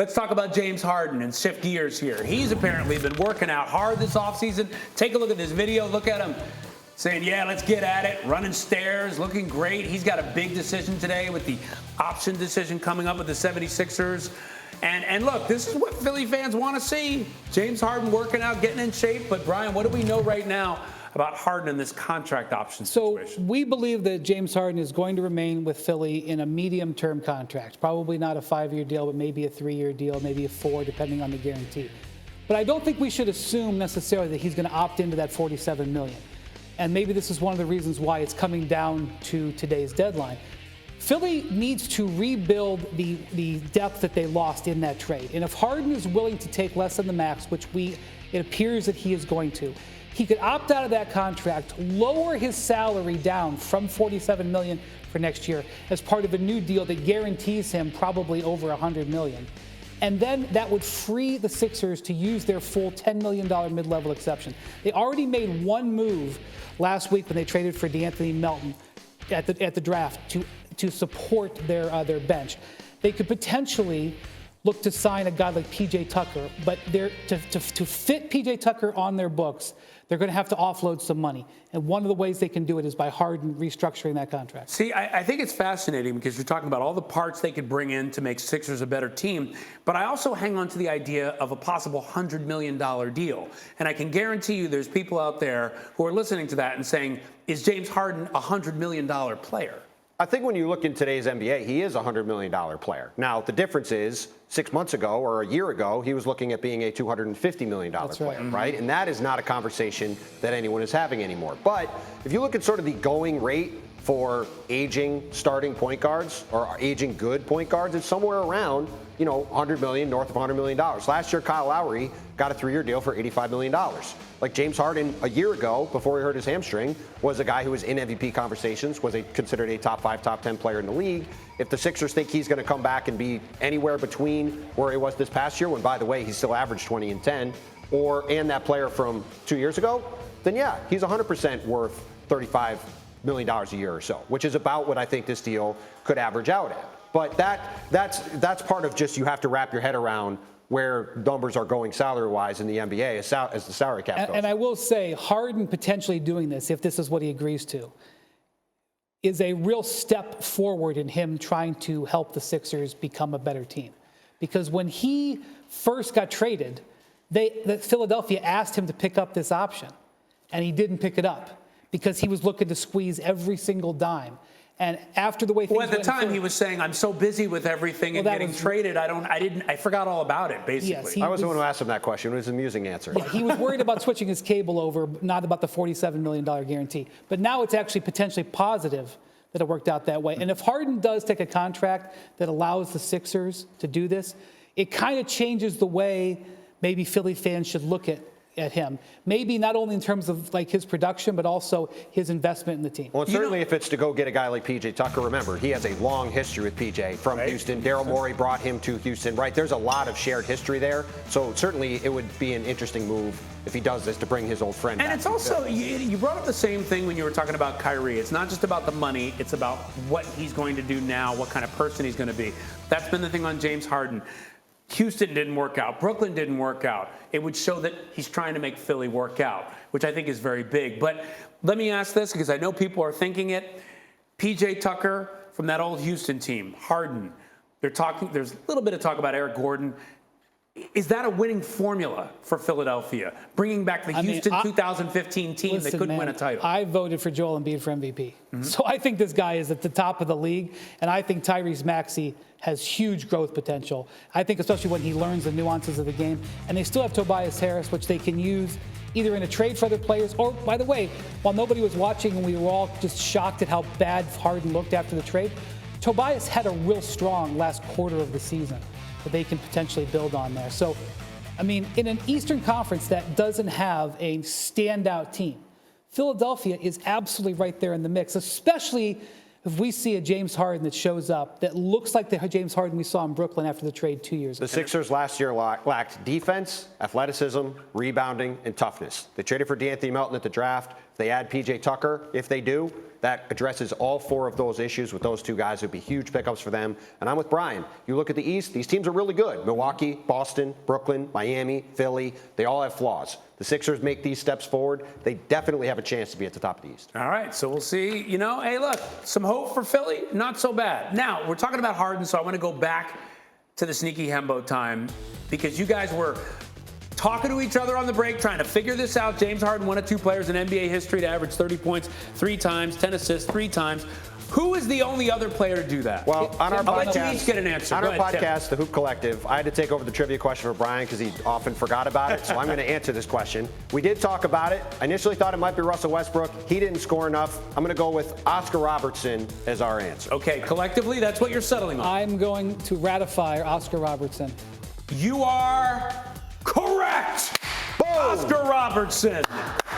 Let's talk about James Harden and shift gears here. He's apparently been working out hard this offseason. Take a look at this video. Look at him saying, yeah, let's get at it, running stairs, looking great. He's got a big decision today with the option decision coming up with the 76ers. And look, this is what Philly fans want to see. James Harden working out, getting in shape. But, Brian, what do we know right now about Harden in this contract option situation? So we believe that James Harden is going to remain with Philly in a medium-term contract. Probably not a 5-year deal, but maybe a 3-year deal, maybe a 4, depending on the guarantee. But I don't think we should assume necessarily that he's going to opt into that $47 million. And maybe this is one of the reasons why it's coming down to today's deadline. Philly needs to rebuild the depth that they lost in that trade. And if Harden is willing to take less than the max, which it appears that he is going to, he could opt out of that contract, lower his salary down from $47 million for next year as part of a new deal that guarantees him probably over $100 million. And then that would free the Sixers to use their full $10 million mid-level exception. They already made one move last week when they traded for DeAnthony Melton at the draft to support their bench. They could potentially look to sign a guy like P.J. Tucker, but to fit P.J. Tucker on their books, they're going to have to offload some money. And one of the ways they can do it is by Harden restructuring that contract. See, I think it's fascinating because you're talking about all the parts they could bring in to make Sixers a better team. But I also hang on to the idea of a possible $100 million deal. And I can guarantee you there's people out there who are listening to that and saying, is James Harden a $100 million player? I think when you look in today's NBA, he is a $100 million player. Now, the difference is 6 months ago or a year ago, he was looking at being a $250 million player, right? And that is not a conversation that anyone is having anymore. But if you look at sort of the going rate for aging starting point guards or aging good point guards, it's somewhere around, $100 million, north of $100 million. Last year, Kyle Lowry got a 3-year deal for $85 million. Like James Harden a year ago, before he hurt his hamstring, was a guy who was in MVP conversations, was considered a top 5, top 10 player in the league. If the Sixers think he's going to come back and be anywhere between where he was this past year, when, by the way, he still averaged 20 and 10, and that player from 2 years ago, then yeah, he's 100% worth $35 million a year or so, which is about what I think this deal could average out at. But that's part of just you have to wrap your head around where numbers are going salary-wise in the NBA as the salary cap goes. And I will say, Harden potentially doing this, if this is what he agrees to, is a real step forward in him trying to help the Sixers become a better team. Because when he first got traded, Philadelphia asked him to pick up this option, and he didn't pick it up because he was looking to squeeze every single dime. And after the way things went at the time, he was saying, "I'm so busy with everything and getting traded, I forgot all about it." Basically, yes, I was the one who asked him that question. It was an amusing answer. Yeah, he was worried about switching his cable over, not about the $47 million guarantee. But now it's actually potentially positive that it worked out that way. And if Harden does take a contract that allows the Sixers to do this, it kind of changes the way maybe Philly fans should look at him. Maybe not only in terms of like his production, but also his investment in the team. Well, certainly if it's to go get a guy like P.J. Tucker, remember, he has a long history with P.J. from Houston. Daryl Morey brought him to Houston, right? There's a lot of shared history there. So certainly it would be an interesting move if he does this to bring his old friend back. And it's also, you brought up the same thing when you were talking about Kyrie. It's not just about the money. It's about what he's going to do now, what kind of person he's going to be. That's been the thing on James Harden. Houston didn't work out. Brooklyn didn't work out. It would show that he's trying to make Philly work out, which I think is very big. But let me ask this, because I know people are thinking it. P.J. Tucker from that old Houston team, Harden. There's a little bit of talk about Eric Gordon. Is that a winning formula for Philadelphia? Bringing back the Houston 2015 team that couldn't win a title. I voted for Joel Embiid for MVP. So I think this guy is at the top of the league, and I think Tyrese Maxey has huge growth potential. I think especially when he learns the nuances of the game. And they still have Tobias Harris, which they can use either in a trade for other players or, by the way, while nobody was watching and we were all just shocked at how bad Harden looked after the trade, Tobias had a real strong last quarter of the season that they can potentially build on there. So, I mean, in an Eastern Conference that doesn't have a standout team, Philadelphia is absolutely right there in the mix, especially if we see a James Harden that shows up that looks like the James Harden we saw in Brooklyn after the trade 2 years ago. The Sixers last year lacked defense, athleticism, rebounding, and toughness. They traded for DeAnthony Melton at the draft. They add P.J. Tucker. If they do, that addresses all 4 of those issues with those 2 guys. It would be huge pickups for them. And I'm with Brian. You look at the East, these teams are really good. Milwaukee, Boston, Brooklyn, Miami, Philly, they all have flaws. The Sixers make these steps forward. They definitely have a chance to be at the top of the East. All right, so we'll see. Hey, look, some hope for Philly, not so bad. Now, we're talking about Harden, so I want to go back to the sneaky Hembo time because you guys were talking to each other on the break, trying to figure this out. James Harden, one of 2 players in NBA history to average 30 points 3 times, 10 assists 3 times. Who is the only other player to do that? Well, on our I'll let you podcast, each get an answer. on Go our ahead, podcast, The Hoop Collective, I had to take over the trivia question for Brian because he often forgot about it. So I'm going to answer this question. We did talk about it. I initially thought it might be Russell Westbrook. He didn't score enough. I'm going to go with Oscar Robertson as our answer. Okay, collectively, that's what you're settling on. I'm going to ratify Oscar Robertson. You are correct. Boom. Oscar Robertson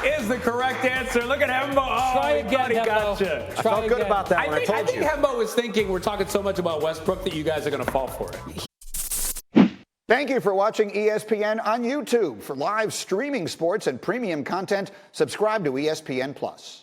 is the correct answer. Look at Hembo. Oh, Try again, he Hembo. gotcha. I felt good about that when I I told think you. Hembo was thinking we're talking so much about Westbrook that you guys are going to fall for it. Thank you for watching ESPN on YouTube. For live streaming sports and premium content, subscribe to ESPN+.